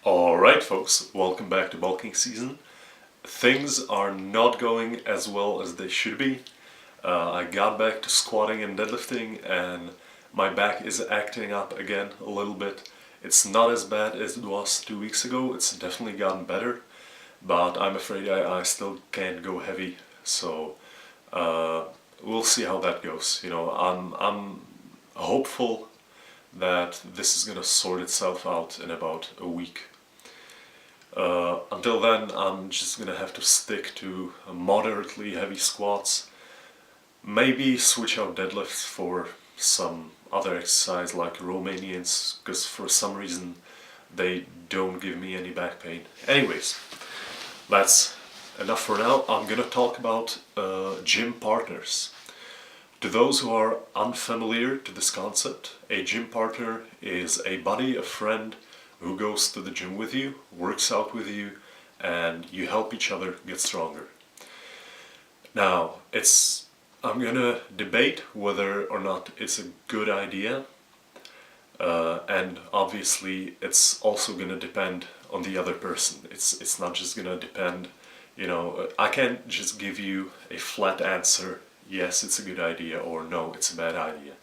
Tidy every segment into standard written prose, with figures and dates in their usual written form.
Alright folks, welcome back to bulking season. Things are not going as well as they should be. I got back to squatting and deadlifting and my back is acting up again a little bit. It's not as bad as it was 2 weeks ago, it's definitely gotten better, but I'm afraid I still can't go heavy, so we'll see how that goes. I'm hopeful that this is gonna sort itself out in about a week. Until then, I'm just gonna have to stick to moderately heavy squats, maybe switch out deadlifts for some other exercise like Romanians, because for some reason they don't give me any back pain. Anyways, that's enough for now. I'm gonna talk about gym partners. To those who are unfamiliar to this concept, a gym partner is a buddy, a friend, who goes to the gym with you, works out with you, and you help each other get stronger. Now, I'm gonna debate whether or not it's a good idea, and obviously it's also gonna depend on the other person. It's not just gonna depend, I can't just give you a flat answer, yes, it's a good idea, or no, it's a bad idea.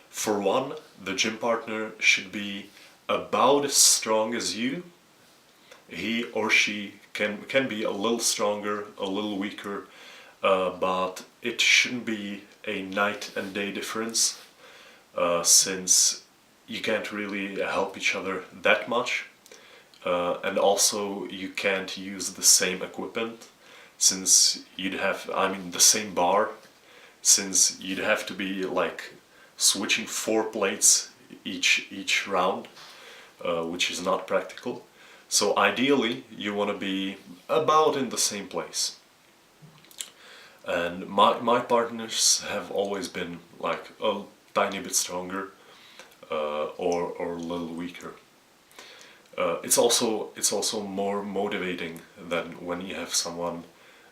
For one, the gym partner should be about as strong as you. He or she can be a little stronger, a little weaker, but it shouldn't be a night and day difference, since you can't really help each other that much, and also you can't use the same equipment, since the same bar, since you'd have to be like switching 4 plates each round, which is not practical. So ideally you want to be about in the same place. And my partners have always been like a tiny bit stronger, or a little weaker. It's also more motivating than when you have someone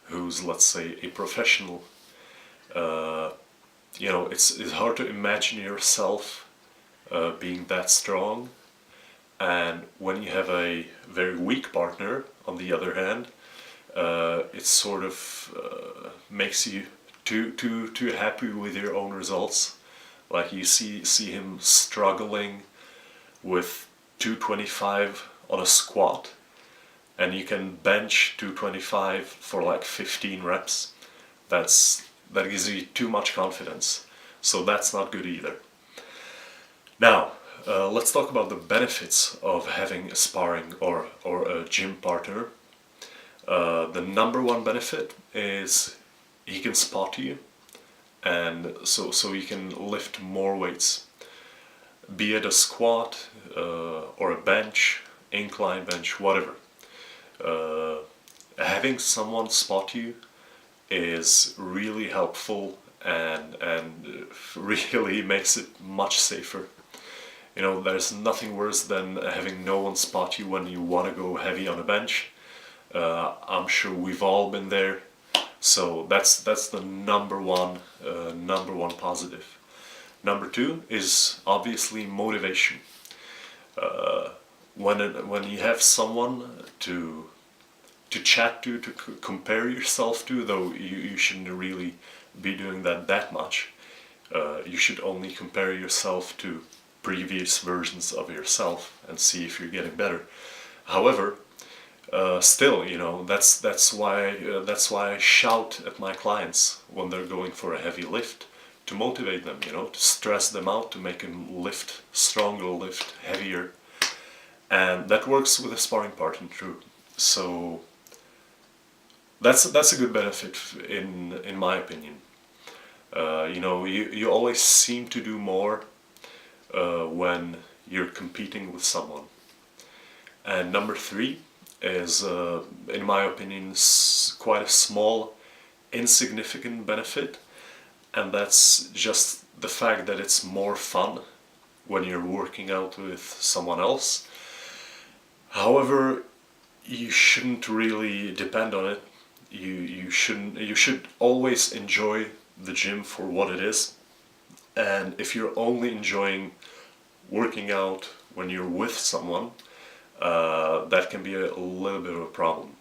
who's, let's say, a professional. It's hard to imagine yourself being that strong, and when you have a very weak partner, on the other hand, it sort of makes you too happy with your own results. Like you see him struggling with 225 on a squat, and you can bench 225 for like 15 reps. That gives you too much confidence, so that's not good either. Now, let's talk about the benefits of having a sparring or a gym partner. The number one benefit is he can spot you, and so you can lift more weights, be it a squat or a bench, incline bench, whatever. Having someone spot you is really helpful and really makes it much safer. There's nothing worse than having no one spot you when you want to go heavy on a bench. I'm sure we've all been there. So that's the number one positive. Number two is obviously motivation. When you have someone to chat to compare yourself to, though you shouldn't really be doing that much. You should only compare yourself to previous versions of yourself and see if you're getting better. However, still, that's why I shout at my clients when they're going for a heavy lift, to motivate them, to stress them out, to make them lift stronger, lift heavier, and that works with a sparring partner too. So that's a good benefit in my opinion. You always seem to do more when you're competing with someone. And number three is, in my opinion, quite a small, insignificant benefit, and that's just the fact that it's more fun when you're working out with someone else. However, you shouldn't really depend on it. You should always enjoy the gym for what it is, and if you're only enjoying working out when you're with someone, that can be a little bit of a problem.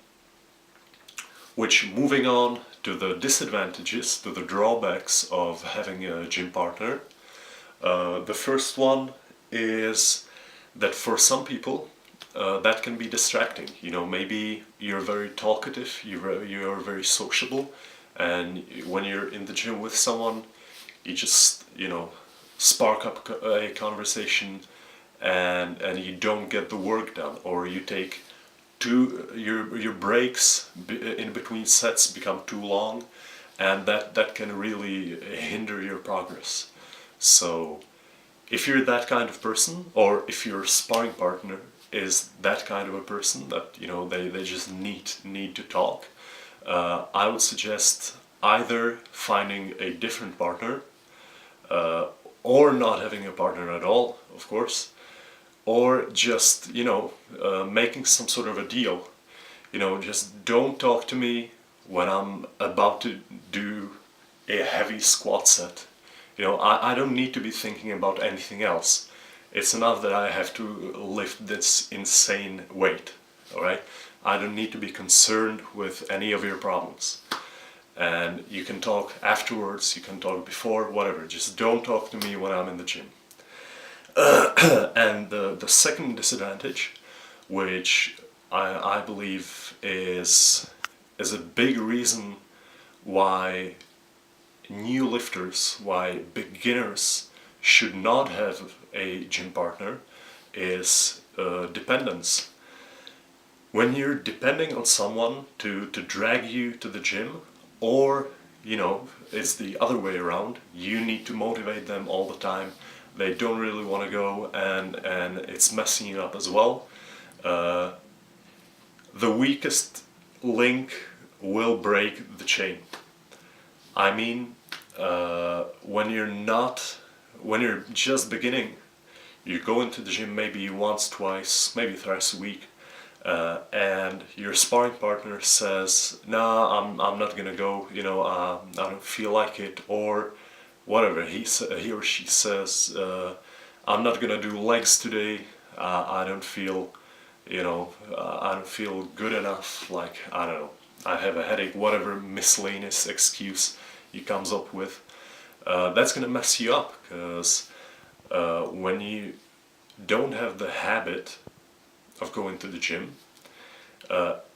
Which, moving on to the disadvantages, to the drawbacks of having a gym partner, the first one is that for some people that can be distracting. You know, maybe you're very talkative, you're very sociable, and when you're in the gym with someone, you just, you know, spark up a conversation, and you don't get the work done, or you take your breaks in between sets become too long, and that can really hinder your progress. So if you're that kind of person, or if your sparring partner is that kind of a person that, you know, they just need to talk, I would suggest either finding a different partner, or not having a partner at all, of course, or just, you know, making some sort of a deal. You know, just don't talk to me when I'm about to do a heavy squat set. You know, I don't need to be thinking about anything else. It's enough that I have to lift this insane weight, alright? I don't need to be concerned with any of your problems. And you can talk afterwards, you can talk before, whatever. Just don't talk to me when I'm in the gym. And the second disadvantage, which I believe is a big reason why new lifters, why beginners should not have a gym partner, is dependence. When you're depending on someone to drag you to the gym, or, you know, it's the other way around, you need to motivate them all the time, they don't really want to go, and it's messing you up as well. The weakest link will break the chain. I mean, when you're just beginning, you go into the gym maybe once, twice, maybe thrice a week, and your sparring partner says, "Nah, I'm not gonna go. You know, I don't feel like it," or whatever he or she says, "I'm not gonna do legs today. I don't feel, you know, I don't feel good enough. Like, I don't know, I have a headache." Whatever miscellaneous excuse he comes up with, that's gonna mess you up, because when you don't have the habit of going to the gym,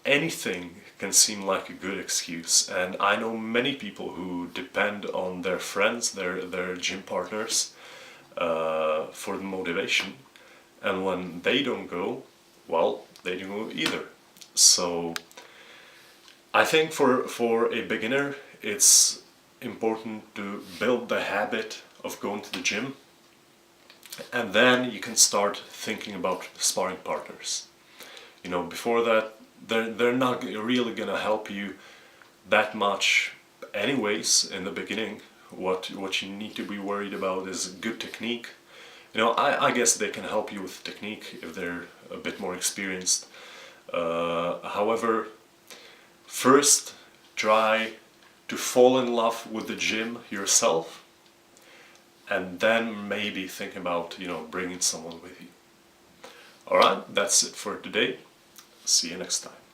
anything can seem like a good excuse. And I know many people who depend on their friends, their gym partners, for the motivation, and when they don't go, well, they don't go either. So I think for a beginner, it's important to build the habit of going to the gym, and then you can start thinking about sparring partners. You know, before that, they're not really gonna help you that much anyways in the beginning. What you need to be worried about is good technique. You know, I guess they can help you with technique if they're a bit more experienced. However, first try to fall in love with the gym yourself, and then maybe think about, you know, bringing someone with you. Alright, that's it for today. See you next time.